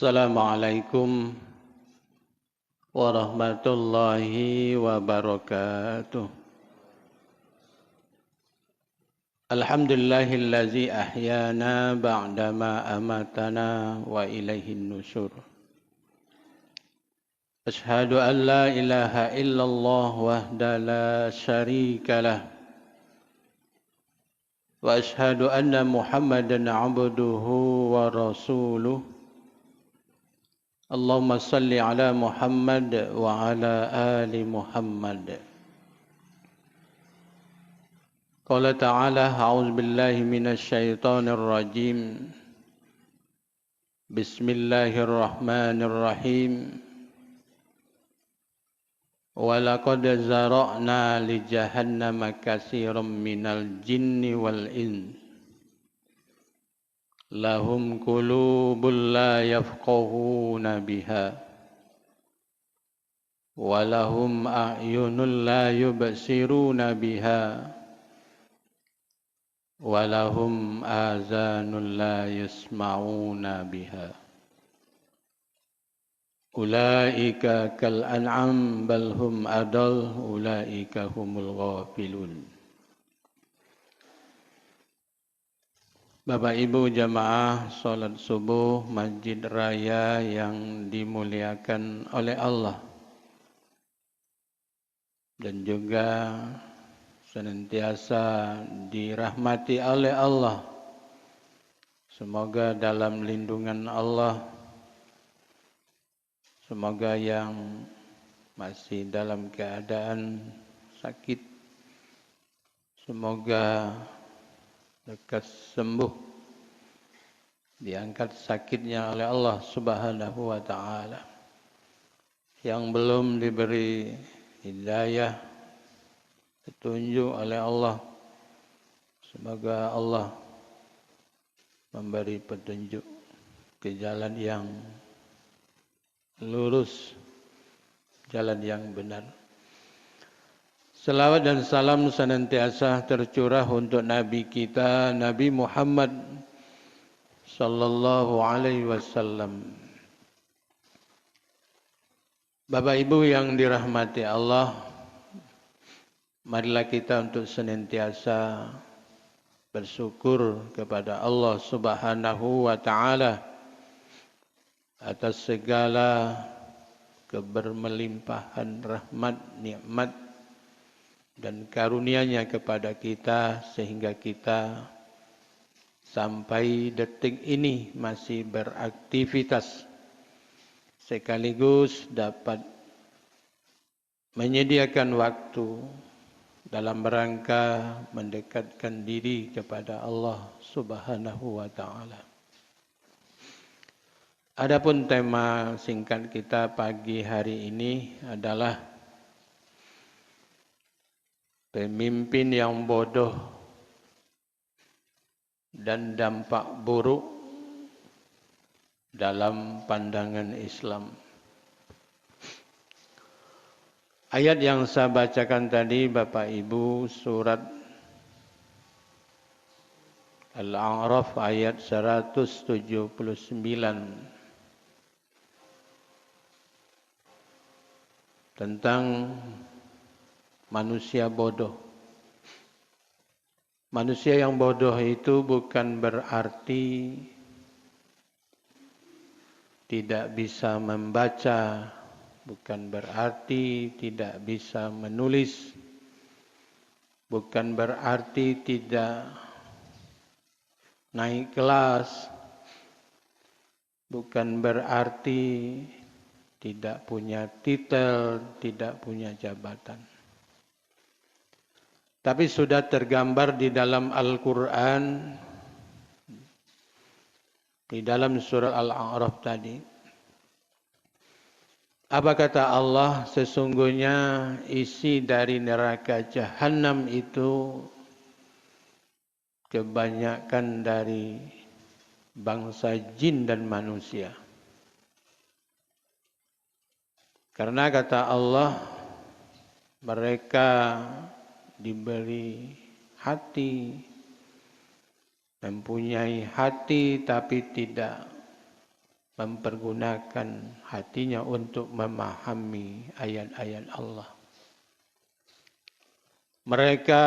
Assalamualaikum warahmatullahi wabarakatuh. Alhamdulillahillazi ahyana ba'dama amatana wa ilaihin nusyur. Ashhadu an la ilaha illallah wahda la syarika lah. Wa ashhadu anna Muhammadan abduhu wa rasuluh. Allahumma salli ala Muhammad wa ala ali Muhammad. Qala ta'ala a'udzu billahi minasy syaithanir rajim. Bismillahirrahmanirrahim. Wa laqad zara'na li jahannama katsiran minal jinni wal ins. Lahum qulubun la yafqahuna biha wa lahum a'yunun la yubsiruna biha wa lahum azanun la yasma'una biha. Ulaika kal an'am bal hum adall, ulaika humul ghafilun. Bapak Ibu jamaah salat subuh Masjid Raya yang dimuliakan oleh Allah dan juga senantiasa dirahmati oleh Allah. Semoga dalam lindungan Allah, semoga yang masih dalam keadaan sakit, semoga lekas sembuh, diangkat sakitnya oleh Allah Subhanahu wa ta'ala. Yang belum diberi hidayah, petunjuk oleh Allah, semoga Allah memberi petunjuk ke jalan yang lurus, jalan yang benar. Salawat dan salam senantiasa tercurah untuk Nabi kita, Nabi Muhammad sallallahu alaihi wasallam. Bapak Ibu yang dirahmati Allah, marilah kita untuk senantiasa bersyukur kepada Allah Subhanahu wa ta'ala atas segala kebermelimpahan rahmat, nikmat dan karunia-Nya kepada kita sehingga kita sampai detik ini masih beraktivitas sekaligus dapat menyediakan waktu dalam rangka mendekatkan diri kepada Allah Subhanahu wa ta'ala. Adapun tema singkat kita pagi hari ini adalah pemimpin yang bodoh dan dampak buruk dalam pandangan Islam. Ayat yang saya bacakan tadi Bapak Ibu, surat Al-A'raf ayat 179 tentang manusia bodoh. Manusia yang bodoh itu bukan berarti tidak bisa membaca, bukan berarti tidak bisa menulis, bukan berarti tidak naik kelas, bukan berarti tidak punya titel, tidak punya jabatan. Tapi sudah tergambar di dalam Al-Quran, di dalam surah Al-A'raf tadi. Apa kata Allah? Sesungguhnya isi dari neraka Jahannam itu kebanyakan dari bangsa jin dan manusia. Karena kata Allah, mereka diberi hati, mempunyai hati tapi tidak mempergunakan hatinya untuk memahami ayat-ayat Allah. Mereka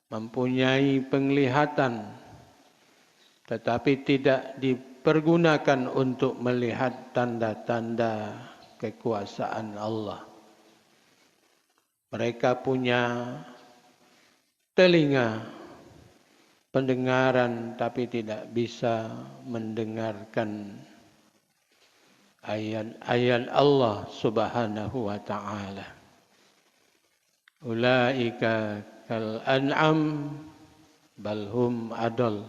mempunyai penglihatan, tetapi tidak dipergunakan untuk melihat tanda-tanda kekuasaan Allah. Mereka punya telinga, pendengaran, tapi tidak bisa mendengarkan ayat-ayat Allah Subhanahu wa ta'ala. Ulaika kal an'am balhum adol.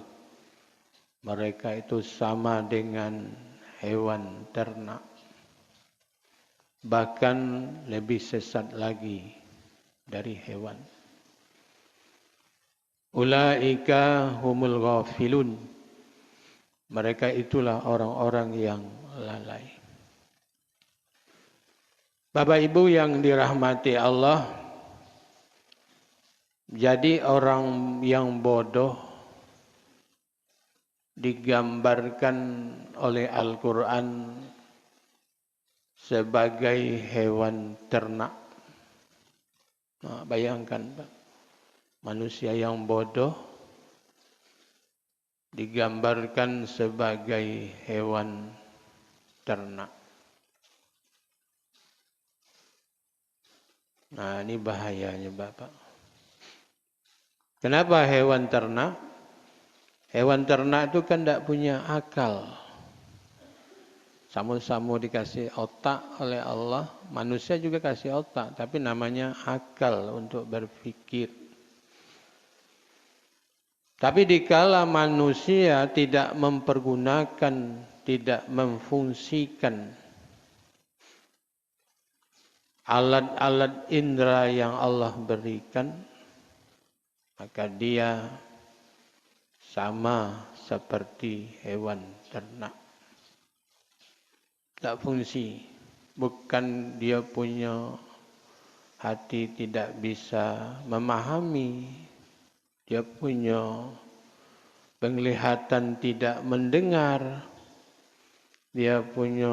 Mereka itu sama dengan hewan ternak, bahkan lebih sesat lagi dari hewan. Ulaika humul ghafilun. Mereka itulah orang-orang yang lalai. Bapak Ibu yang dirahmati Allah, jadi orang yang bodoh digambarkan oleh Al-Quran sebagai hewan ternak. Nah, bayangkan Pak, manusia yang bodoh digambarkan sebagai hewan ternak. Nah, ini bahayanya Bapak. Kenapa hewan ternak? Hewan ternak itu kan tidak punya akal. Sama-sama dikasih otak oleh Allah, manusia juga kasih otak, tapi namanya akal untuk berpikir. Tapi dikala manusia tidak mempergunakan, tidak memfungsikan alat-alat indera yang Allah berikan, maka dia sama seperti hewan ternak. Tak fungsi, bukan dia punya hati tidak bisa memahami, dia punya penglihatan tidak mendengar, dia punya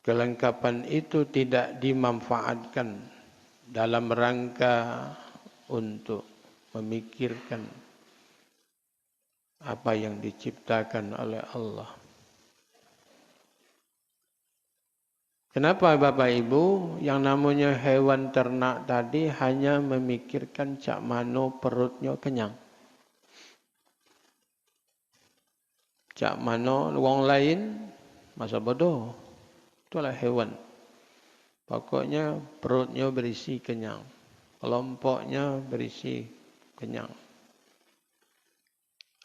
kelengkapan itu tidak dimanfaatkan dalam rangka untuk memikirkan apa yang diciptakan oleh Allah. Kenapa Bapak Ibu yang namanya hewan ternak tadi hanya memikirkan cak mano perutnya kenyang. Cak mano wong lain masa bodoh. Itulah hewan. Pokoknya perutnya berisi kenyang. Kelompoknya berisi kenyang.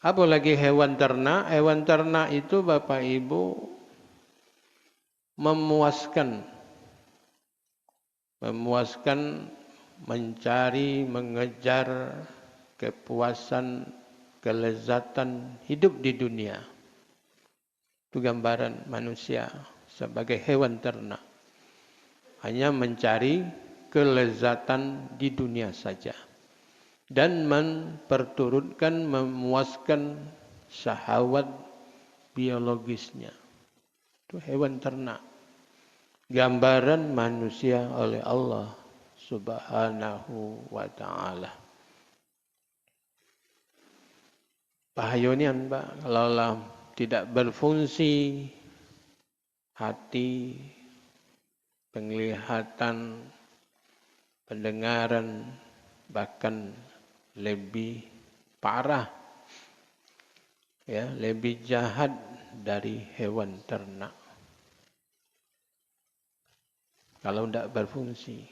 Apalagi hewan ternak? Hewan ternak itu Bapak Ibu memuaskan, mencari, mengejar kepuasan, kelezatan hidup di dunia. Itu gambaran manusia sebagai hewan ternak. Hanya mencari kelezatan di dunia saja. Dan memperturutkan, memuaskan syahwat biologisnya. Itu hewan ternak. Gambaran manusia oleh Allah Subhanahu wa ta'ala. Bahayanya Pak, kalau tidak berfungsi hati, penglihatan, pendengaran, bahkan lebih parah, ya, lebih jahat dari hewan ternak. Kalau tidak berfungsi.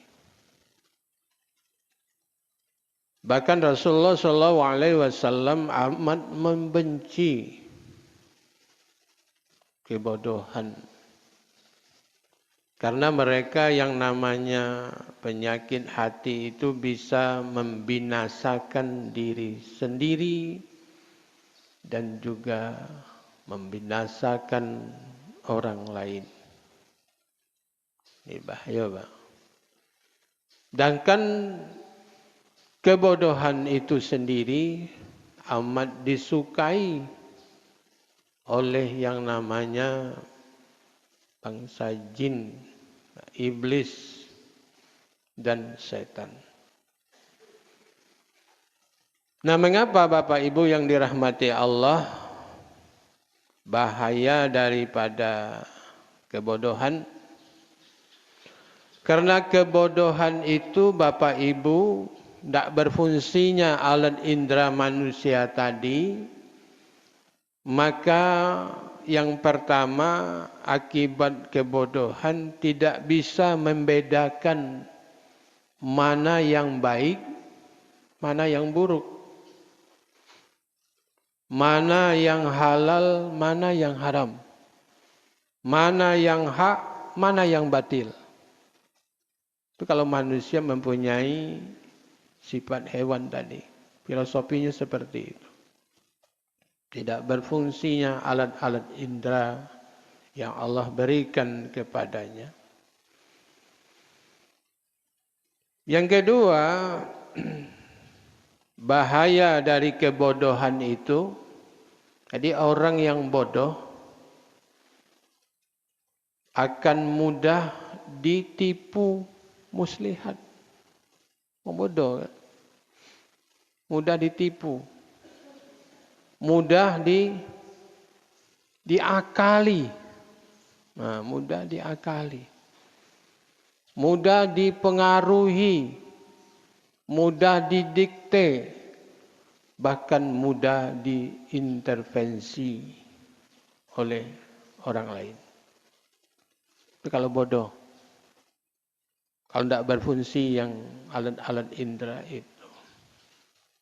Bahkan Rasulullah SAW amat membenci kebodohan. Karena mereka yang namanya penyakit hati itu bisa membinasakan diri sendiri dan juga membinasakan orang lain. Ini bahaya Pak. Sedangkan kebodohan itu sendiri amat disukai oleh yang namanya bangsa jin, iblis, dan setan. Nah, mengapa Bapak Ibu yang dirahmati Allah, bahaya daripada kebodohan? Karena kebodohan itu Bapak Ibu tidak berfungsinya alat indera manusia tadi, maka yang pertama akibat kebodohan tidak bisa membedakan mana yang baik, mana yang buruk, mana yang halal, mana yang haram, mana yang hak, mana yang batil. Itu kalau manusia mempunyai sifat hewan tadi. Filosofinya seperti itu. Tidak berfungsinya alat-alat indera yang Allah berikan kepadanya. Yang kedua, bahaya dari kebodohan itu, jadi orang yang bodoh akan mudah ditipu muslihat. Bodoh kan? Mudah ditipu. Mudah diakali. Nah, mudah diakali. Mudah dipengaruhi. Mudah didikte. Bahkan mudah diintervensi oleh orang lain. Itu kalau bodoh. Kalau tidak berfungsi yang alat-alat indera itu.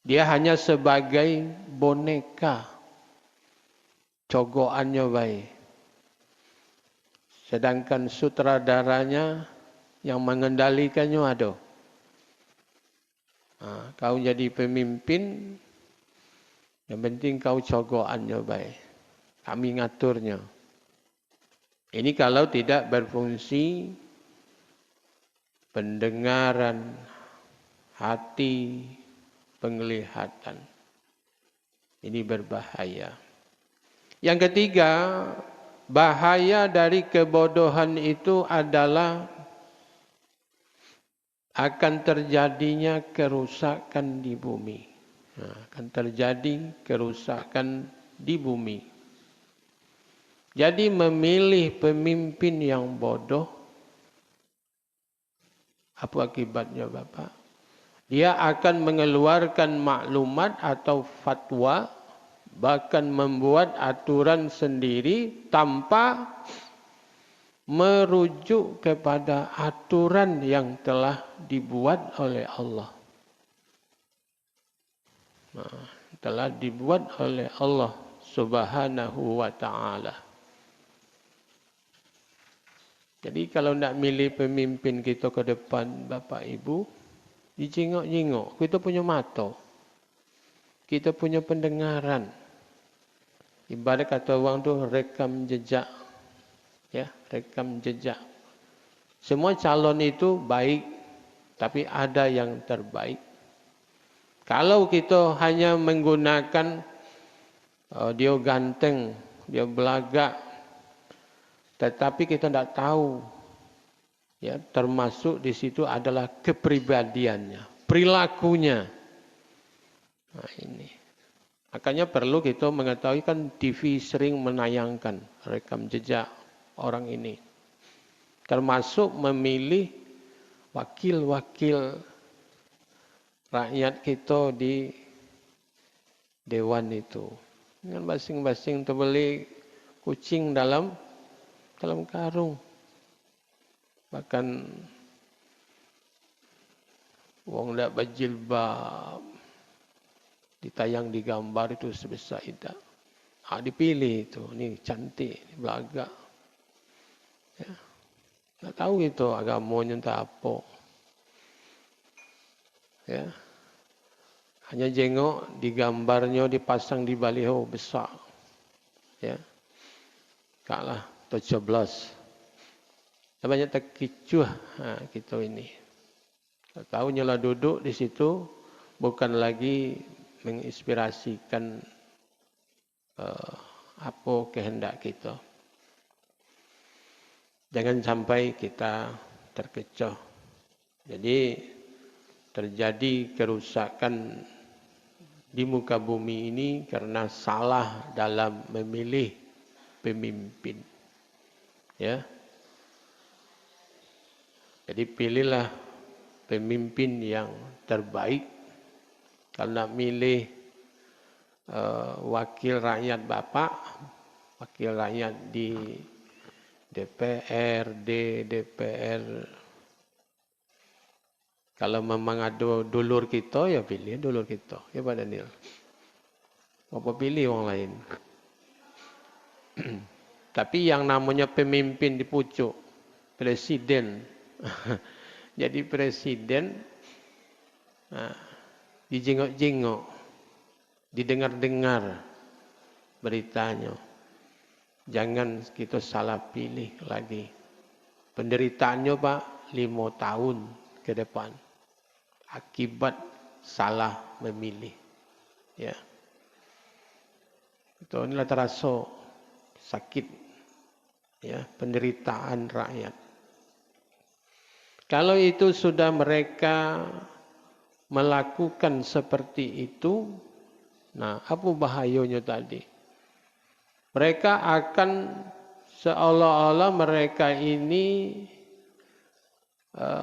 Dia hanya sebagai boneka. Cogokannya baik. Sedangkan sutradaranya yang mengendalikannya ada. Nah, kau jadi pemimpin, yang penting kau cogokannya baik. Kami ngaturnya. Ini kalau tidak berfungsi pendengaran, hati, penglihatan. Ini berbahaya. Yang ketiga, bahaya dari kebodohan itu adalah akan terjadinya kerusakan di bumi. Nah, akan terjadi kerusakan di bumi. Jadi memilih pemimpin yang bodoh, apa akibatnya Bapak? Dia akan mengeluarkan maklumat atau fatwa, bahkan membuat aturan sendiri tanpa merujuk kepada aturan yang telah dibuat oleh Allah. Nah, telah dibuat oleh Allah Subhanahu wa ta'ala. Jadi kalau nak milih pemimpin kita ke depan Bapak Ibu, dijengok-jengok. Kita punya mata. Kita punya pendengaran. Ibarat kata orang tu rekam jejak. Ya, rekam jejak. Semua calon itu baik, tapi ada yang terbaik. Kalau kita hanya menggunakan dia ganteng, dia belagak, tetapi kita tidak tahu, ya, termasuk di situ adalah kepribadiannya, perilakunya. Nah, ini. Makanya perlu kita mengetahui, kan TV sering menayangkan rekam jejak orang ini. Termasuk memilih wakil-wakil rakyat kita di dewan itu. Dengan masing-masing terbeli kucing dalam karung. Bahkan wong ndak berjilbab ditayang di gambar itu sebesar itu. Dipilih itu, ini cantik, ini belagak. Ya. Nggak tahu itu agamanya entah apa. Ya. Hanya jengok di gambarnya dipasang di baliho besar. Ya. Kaklah 17. Banyak terkicuh kita ini. Tahu nyala duduk di situ bukan lagi menginspirasikan apa kehendak kita. Jangan sampai kita terkecoh. Jadi terjadi kerusakan di muka bumi ini karena salah dalam memilih pemimpin. Ya. Jadi pilihlah pemimpin yang terbaik. Kalau nak milih wakil rakyat Bapak, wakil rakyat di DPR, DPR. Kalau memang ada dulur kita, ya pilih dulur kita. Ya Pak Daniel. Apa pilih orang lain. Tapi yang namanya pemimpin di pucuk, presiden. Jadi presiden, dijengok-jengok, didengar-dengar beritanya. Jangan kita salah pilih lagi. Penderitaannya Pak, 5 tahun ke depan. Akibat salah memilih. Ya. Itu inilah terasa sakit. Ya, penderitaan rakyat. Kalau itu sudah mereka melakukan seperti itu, nah apa bahayanya tadi? Mereka akan seolah-olah mereka ini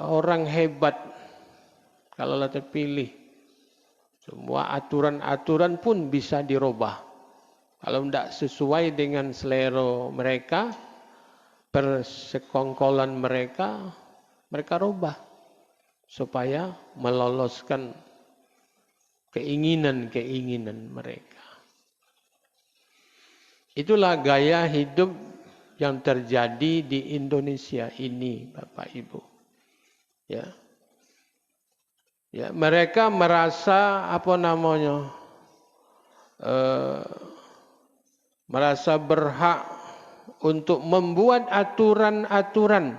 orang hebat kalau terpilih. Semua aturan-aturan pun bisa dirubah. Kalau tidak sesuai dengan selera mereka, persekongkolan mereka, mereka rubah supaya meloloskan keinginan-keinginan mereka. Itulah gaya hidup yang terjadi di Indonesia ini, Bapak Ibu. Ya. Ya, mereka merasa merasa berhak untuk membuat aturan-aturan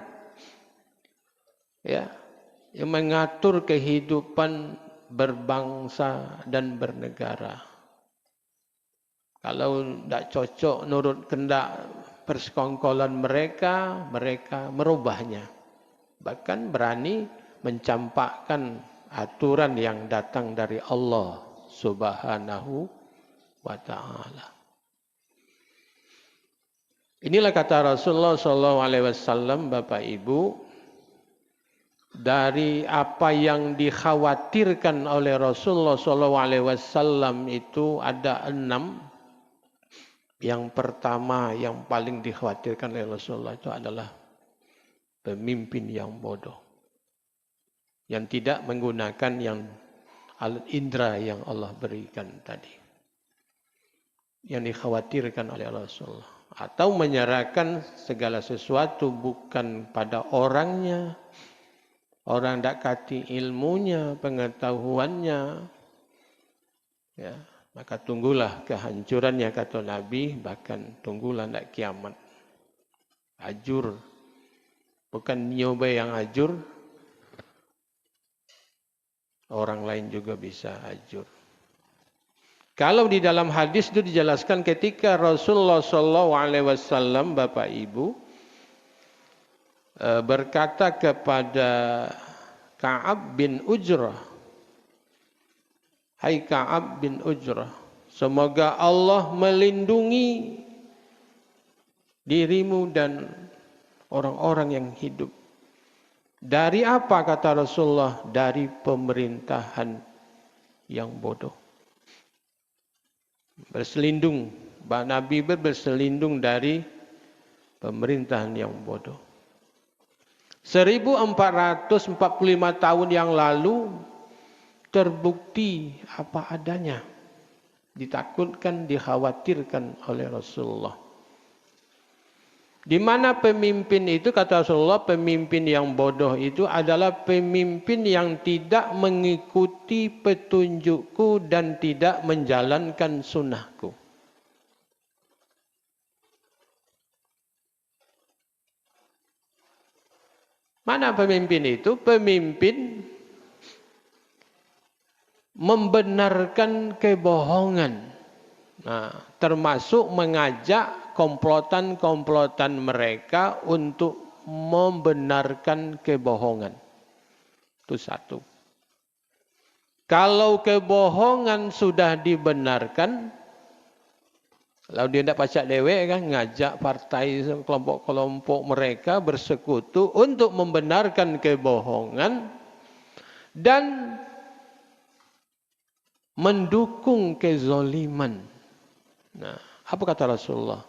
ya, yang mengatur kehidupan berbangsa dan bernegara. Kalau tidak cocok nurut kehendak persekongkolan mereka, mereka merubahnya. Bahkan berani mencampakkan aturan yang datang dari Allah Subhanahu wa Ta'ala. Inilah kata Rasulullah SAW, Bapak Ibu, dari apa yang dikhawatirkan oleh Rasulullah SAW itu ada 6. Yang pertama yang paling dikhawatirkan oleh Rasulullah itu adalah pemimpin yang bodoh. Yang tidak menggunakan yang alat indera yang Allah berikan tadi. Yang dikhawatirkan oleh Rasulullah. Atau menyerahkan segala sesuatu bukan pada orangnya. Orang tak kati ilmunya, pengetahuannya. Ya. Maka tunggulah kehancurannya kata Nabi, bahkan tunggulah nak kiamat. Ajur. Bukan nyoba yang ajur. Orang lain juga bisa ajur. Kalau di dalam hadis itu dijelaskan ketika Rasulullah SAW, Bapak Ibu, berkata kepada Ka'ab bin Ujrah, hai Ka'ab bin Ujrah, semoga Allah melindungi dirimu dan orang-orang yang hidup. Dari apa kata Rasulullah? Dari pemerintahan yang bodoh. Berselindung, Nabi berselindung dari pemerintahan yang bodoh. 1445 tahun yang lalu terbukti apa adanya. Ditakutkan, dikhawatirkan oleh Rasulullah. Di mana pemimpin itu, kata Rasulullah, pemimpin yang bodoh itu adalah pemimpin yang tidak mengikuti petunjukku dan tidak menjalankan sunnahku. Mana pemimpin itu? Pemimpin membenarkan kebohongan Nah, termasuk mengajak komplotan-komplotan mereka untuk membenarkan kebohongan. Itu satu. Kalau kebohongan sudah dibenarkan, kalau dia tidak pacak dewek kan, ngajak partai kelompok-kelompok mereka bersekutu untuk membenarkan kebohongan dan mendukung kezoliman. Nah, apa kata Rasulullah?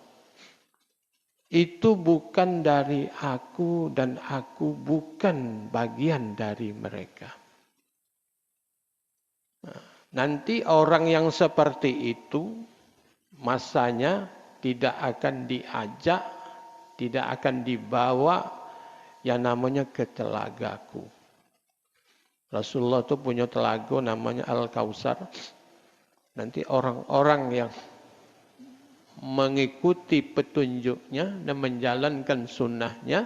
Itu bukan dari aku dan aku bukan bagian dari mereka. Nah, nanti orang yang seperti itu masanya tidak akan diajak, tidak akan dibawa yang namanya ke telagaku. Rasulullah itu punya telaga namanya Al-Kausar. Nanti orang-orang yang mengikuti petunjuknya dan menjalankan sunnahnya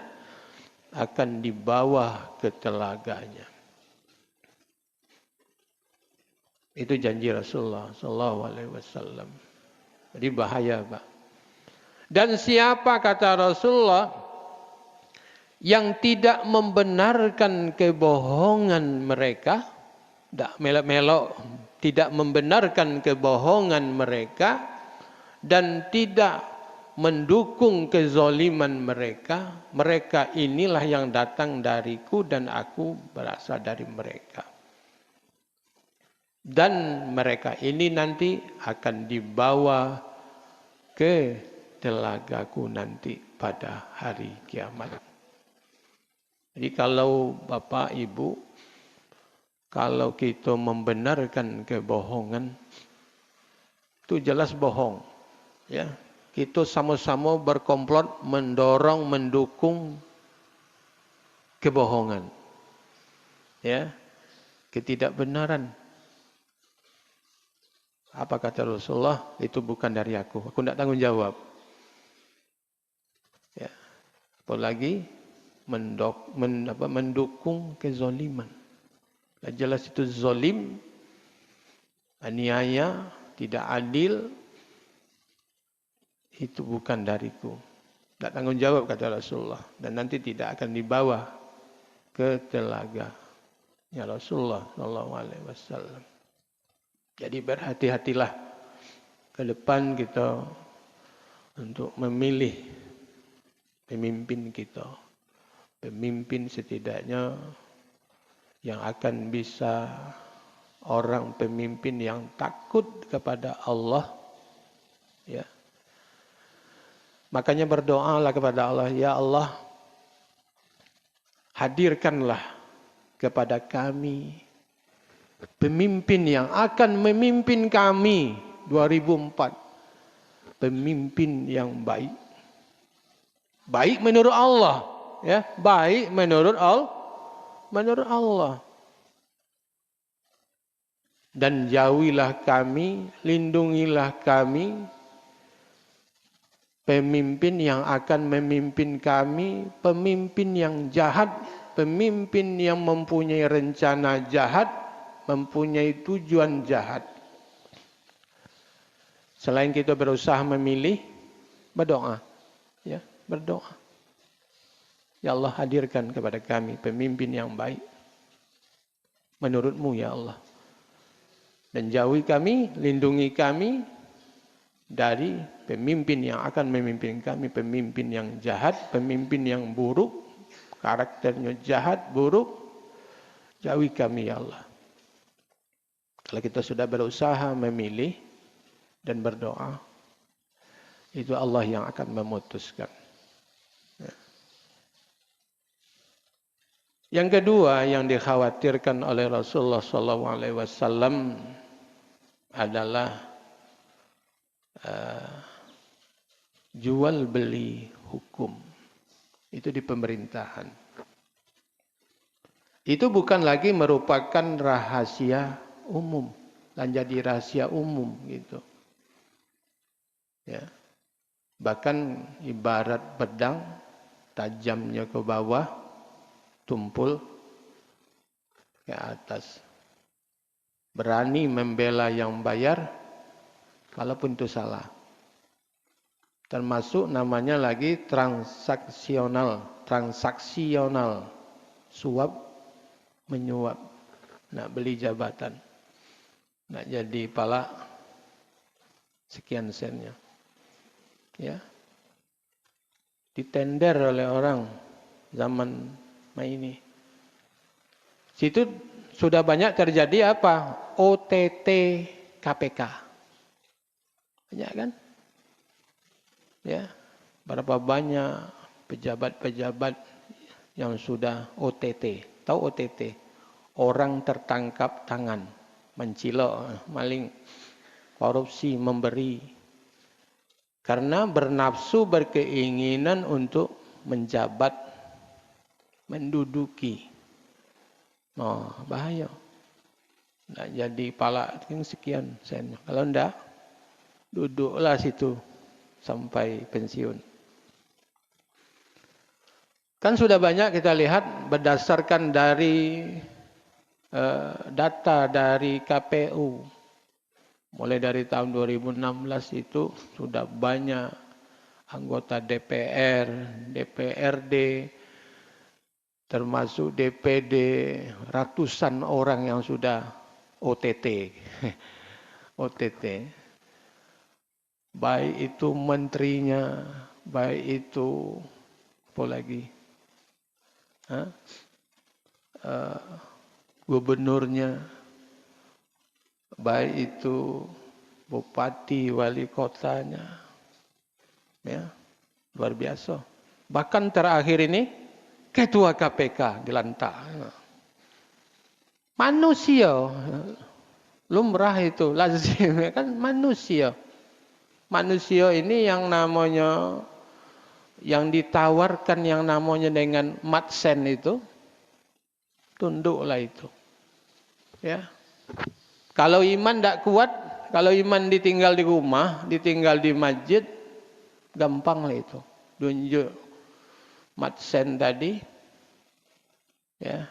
akan dibawa ke telaganya. Itu janji Rasulullah sallallahu alaihi wasallam. Jadi bahaya, Pak. Dan siapa kata Rasulullah yang tidak membenarkan kebohongan mereka, tidak melok-melok, tidak membenarkan kebohongan mereka dan tidak mendukung kezoliman mereka, mereka inilah yang datang dariku dan aku berasal dari mereka. Dan mereka ini nanti akan dibawa ke telagaku nanti pada hari kiamat. Jadi kalau Bapak Ibu, kalau kita membenarkan kebohongan, itu jelas bohong. Ya, kita sama-sama berkomplot mendorong, mendukung kebohongan. Ya, ketidakbenaran. Apa kata Rasulullah? Itu bukan dari aku. Aku tidak tanggung jawab. Ya, apalagi mendukung kezoliman. Jelas itu zolim, aniaya, tidak adil. Itu bukan dariku. Tak tanggung jawab kata Rasulullah. Dan nanti tidak akan dibawa ke telaga. Ya Rasulullah SAW. Jadi berhati-hatilah ke depan kita untuk memilih pemimpin kita. Pemimpin setidaknya yang akan bisa orang pemimpin yang takut kepada Allah. Ya. Makanya berdoalah kepada Allah, ya Allah, hadirkanlah kepada kami pemimpin yang akan memimpin kami 2004. Pemimpin yang baik. Baik menurut Allah, ya, baik menurut Allah. Dan jauhilah kami, lindungilah kami pemimpin yang akan memimpin kami, pemimpin yang jahat, pemimpin yang mempunyai rencana jahat, mempunyai tujuan jahat. Selain kita berusaha memilih, berdoa. Ya, berdoa. Ya Allah, hadirkan kepada kami pemimpin yang baik. Menurut-Mu ya Allah. Dan jauhi kami, lindungi kami dari pemimpin yang akan memimpin kami, pemimpin yang jahat, pemimpin yang buruk, karakternya jahat, buruk. Jauhi kami ya Allah. Kalau kita sudah berusaha memilih dan berdoa, itu Allah yang akan memutuskan. Ya. Yang kedua yang dikhawatirkan oleh Rasulullah SAW adalah jual beli hukum. Itu di pemerintahan. Itu bukan lagi merupakan rahasia umum dan jadi rahasia umum gitu. Ya. Bahkan ibarat pedang, tajamnya ke bawah, tumpul ke atas. Berani membela yang bayar, Walaupun itu salah. Termasuk namanya lagi transaksional. Suap menyuap. Nak beli jabatan. Nak jadi pala sekian sennya. Ya. Ditender oleh orang zaman ini. Situ sudah banyak terjadi apa? OTT KPK. Banyak kan? Ya, berapa banyak pejabat-pejabat yang sudah OTT. Tahu OTT? Orang tertangkap tangan, mencilok, maling, korupsi, memberi. Karena bernafsu, berkeinginan untuk menjabat, menduduki. Oh, bahaya. Nah, jadi pala sekian sen. Kalau enggak, duduklah situ sampai pensiun. Kan sudah banyak kita lihat berdasarkan dari data dari KPU. Mulai dari tahun 2016 itu sudah banyak anggota DPR, DPRD, termasuk DPD, ratusan orang yang sudah OTT. OTT. Baik itu menterinya, baik itu apa lagi? Gubernurnya, baik itu bupati, wali kotanya. Ya, luar biasa. Bahkan terakhir ini ketua KPK dilantak. Manusia, lumrah itu, lazim kan manusia. Manusia ini yang namanya, yang ditawarkan yang namanya dengan matsen itu, tunduklah itu. Ya. Kalau iman tidak kuat, kalau iman ditinggal di rumah, ditinggal di masjid, gampang lah itu. Tunjuk matsen tadi, ya.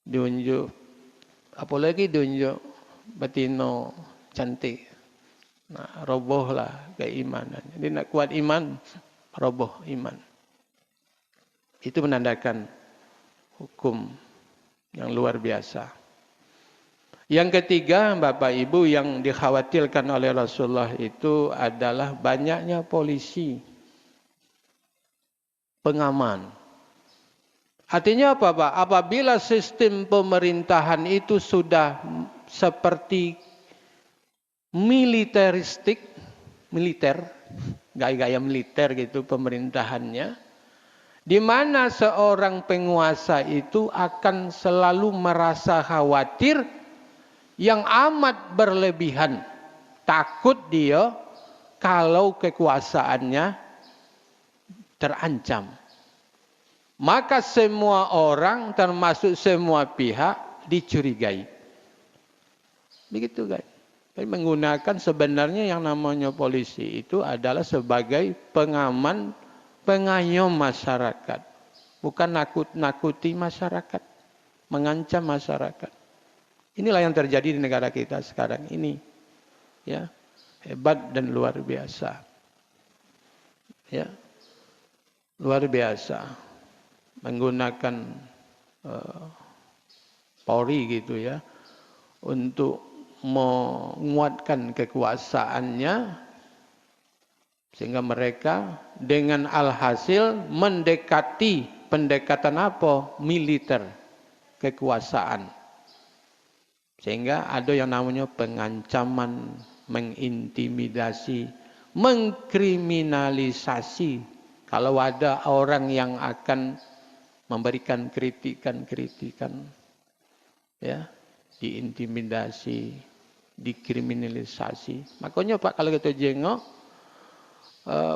Tunjuk, apalagi tunjuk betino cantik. Nah, robohlah keimanan. Jadi nak kuat iman, roboh iman. Itu menandakan hukum yang luar biasa. Yang ketiga, Bapak Ibu, yang dikhawatirkan oleh Rasulullah itu adalah banyaknya polisi, pengaman. Artinya apa, Pak? Apabila sistem pemerintahan itu sudah seperti militeristik, militer, gaya-gaya militer gitu pemerintahannya, di mana seorang penguasa itu akan selalu merasa khawatir yang amat berlebihan. Takut dia kalau kekuasaannya terancam. Maka semua orang termasuk semua pihak dicurigai. Begitu guys. Menggunakan sebenarnya yang namanya polisi itu adalah sebagai pengaman, pengayom masyarakat. Bukan nakut-nakuti masyarakat. Mengancam masyarakat. Inilah yang terjadi di negara kita sekarang ini. Ya, hebat dan luar biasa. Ya, luar biasa. Menggunakan Polri gitu ya. Untuk menguatkan kekuasaannya sehingga mereka dengan alhasil mendekati pendekatan apa? Militer, kekuasaan. Sehingga ada yang namanya pengancaman, mengintimidasi, mengkriminalisasi. Kalau ada orang yang akan memberikan kritikan-kritikan, ya, diintimidasi, dikriminalisasi. Makanya Pak, kalau kita jengok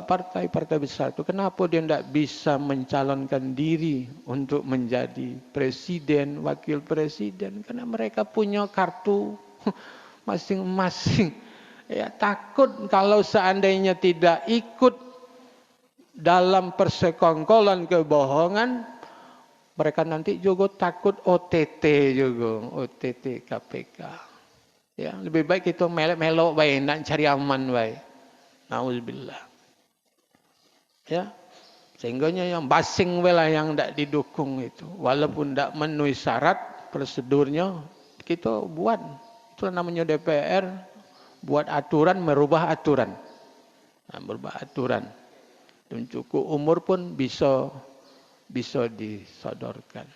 partai-partai besar itu, kenapa dia tidak bisa mencalonkan diri untuk menjadi presiden, wakil presiden? Karena mereka punya kartu masing-masing. Ya, takut kalau seandainya tidak ikut dalam persekongkolan kebohongan, mereka nanti juga takut OTT juga, OTT KPK. Ya, lebih baik kita melok-melok baik, nak cari aman baik. Nauzubillah. Ya. Sehingganya yang basing lah yang tidak didukung itu. Walaupun tidak memenuhi syarat prosedurnya, kita buat. Itu namanya DPR, buat aturan, merubah aturan. Nah, merubah aturan. Dan cukup umur pun bisa disodorkan.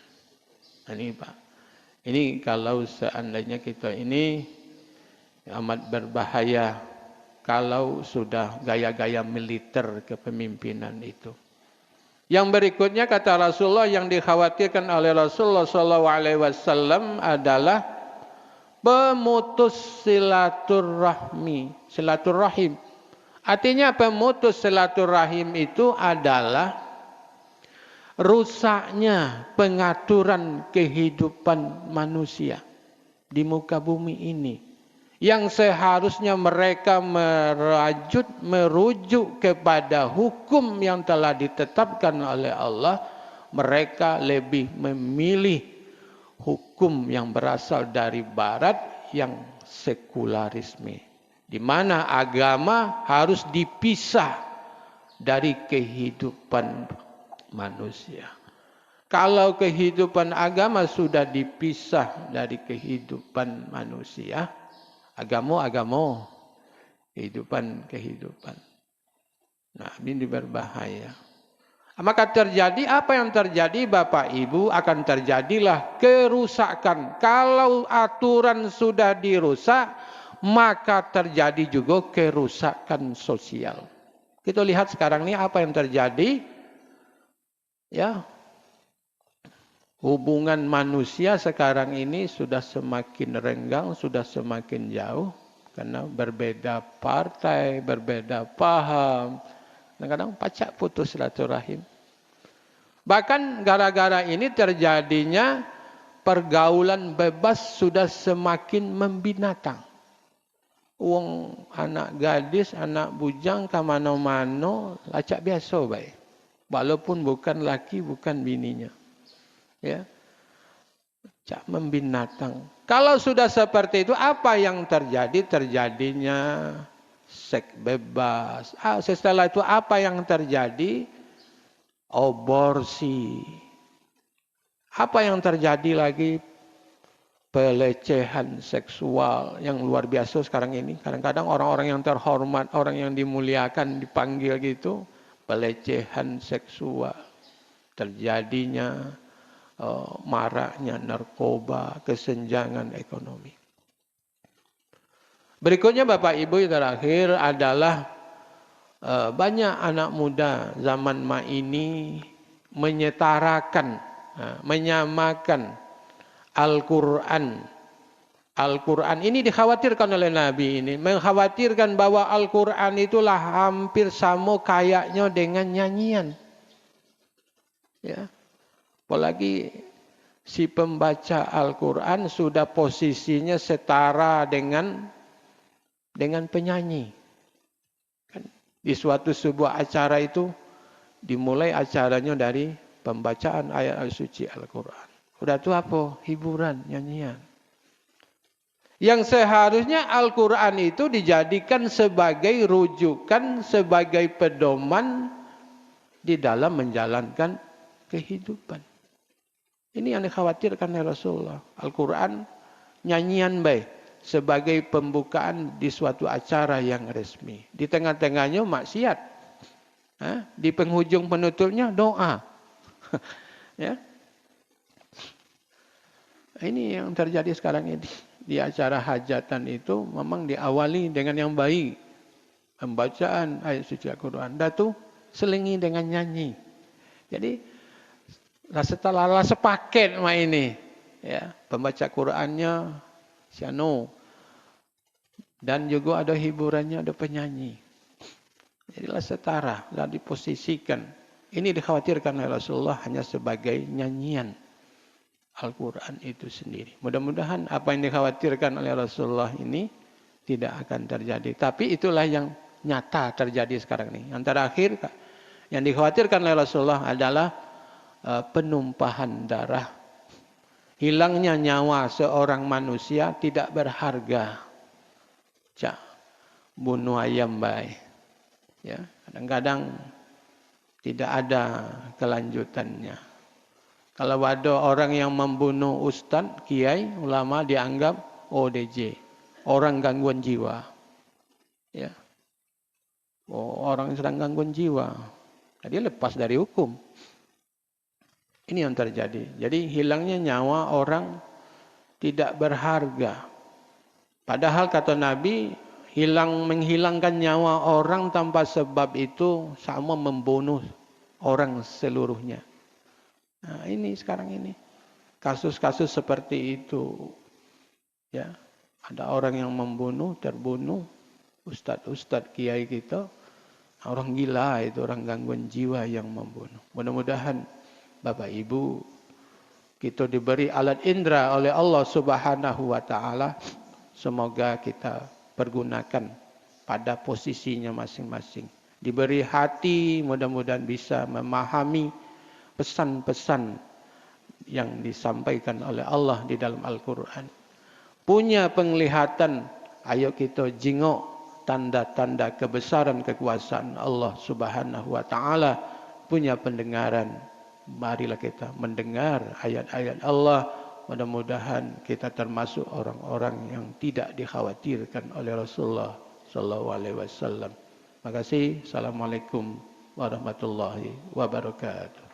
Nah, ini Pak. Ini kalau seandainya kita ini amat berbahaya kalau sudah gaya-gaya militer kepemimpinan itu. Yang berikutnya kata Rasulullah yang dikhawatirkan oleh Rasulullah SAW adalah pemutus silaturahim. Artinya pemutus silaturahim itu adalah rusaknya pengaturan kehidupan manusia di muka bumi ini. Yang seharusnya mereka merujuk kepada hukum yang telah ditetapkan oleh Allah, mereka lebih memilih hukum yang berasal dari barat yang sekularisme, di mana agama harus dipisah dari kehidupan manusia. Kalau kehidupan agama sudah dipisah dari kehidupan manusia, agama, kehidupan. Nah, ini berbahaya. Maka terjadi apa yang terjadi Bapak Ibu, akan terjadilah kerusakan. Kalau aturan sudah dirusak, maka terjadi juga kerusakan sosial. Kita lihat sekarang ini apa yang terjadi. Ya. Hubungan manusia sekarang ini sudah semakin renggang, sudah semakin jauh. Karena berbeda partai, berbeda paham. Kadang-kadang pacak putus silaturahim. Bahkan gara-gara ini terjadinya pergaulan bebas sudah semakin membinatang. Uang anak gadis, anak bujang ke mana-mana, lacak biasa baik. Walaupun bukan laki, bukan bininya. Ya, cak membinatang. Kalau sudah seperti itu, apa yang terjadi? Terjadinya seks bebas. Setelah itu apa yang terjadi? Aborsi. Apa yang terjadi lagi? Pelecehan seksual yang luar biasa sekarang ini. Kadang-kadang orang-orang yang terhormat, orang yang dimuliakan dipanggil gitu, pelecehan seksual. Terjadinya maraknya narkoba, kesenjangan ekonomi. Berikutnya Bapak Ibu yang terakhir adalah banyak anak muda zaman ini menyetarakan, menyamakan Al-Quran. Al-Quran ini dikhawatirkan oleh Nabi ini. Mengkhawatirkan bahwa Al-Quran itulah hampir sama kayaknya dengan nyanyian. Ya. Apalagi si pembaca Al-Quran sudah posisinya setara dengan penyanyi. Kan, di suatu sebuah acara itu dimulai acaranya dari pembacaan ayat suci Al-Quran. Udah itu apa? Hiburan, nyanyian. Yang seharusnya Al-Quran itu dijadikan sebagai rujukan, sebagai pedoman di dalam menjalankan kehidupan. Ini yang dikhawatirkan oleh Rasulullah. Al-Quran nyanyian baik sebagai pembukaan di suatu acara yang resmi. Di tengah-tengahnya maksiat. Di penghujung penutupnya doa. Ya. Ini yang terjadi sekarang ini. Di acara hajatan itu memang diawali dengan yang baik. Pembacaan ayat suci Al-Quran. Dan itu selingi dengan nyanyi. Jadi setelah sepaket ini. Ya, pembaca Qurannya siano. Dan juga ada hiburannya, ada penyanyi. Jadilah setara, lah diposisikan. Ini dikhawatirkan oleh Rasulullah hanya sebagai nyanyian Al-Quran itu sendiri. Mudah-mudahan apa yang dikhawatirkan oleh Rasulullah ini tidak akan terjadi. Tapi itulah yang nyata terjadi sekarang ini. Yang terakhir, yang dikhawatirkan oleh Rasulullah adalah penumpahan darah. Hilangnya nyawa seorang manusia tidak berharga. cak bunuh ayam baik. Ya, kadang-kadang tidak ada kelanjutannya. Kalau ada orang yang membunuh ustaz, kiai, ulama dianggap ODJ, orang gangguan jiwa. Ya. Orang yang sedang gangguan jiwa. Dia lepas dari hukum. Ini yang terjadi. Jadi hilangnya nyawa orang tidak berharga. Padahal kata Nabi, menghilangkan nyawa orang tanpa sebab itu sama membunuh orang seluruhnya. Nah, ini sekarang ini kasus-kasus seperti itu. Ya, ada orang yang membunuh, terbunuh, ustadz kiai kita, orang gila itu, orang gangguan jiwa yang membunuh. Mudah-mudahan Bapak Ibu kita diberi alat indera oleh Allah Subhanahu wa taala. Semoga kita pergunakan pada posisinya masing-masing. Diberi hati, mudah-mudahan bisa memahami pesan-pesan yang disampaikan oleh Allah di dalam Al-Quran. Punya penglihatan, ayo kita jingok tanda-tanda kebesaran kekuasaan Allah Subhanahu wa taala. Punya pendengaran, marilah kita mendengar ayat-ayat Allah. Mudah-mudahan kita termasuk orang-orang yang tidak dikhawatirkan oleh Rasulullah sallallahu alaihi wasallam. Terima kasih. Assalamualaikum warahmatullahi wabarakatuh.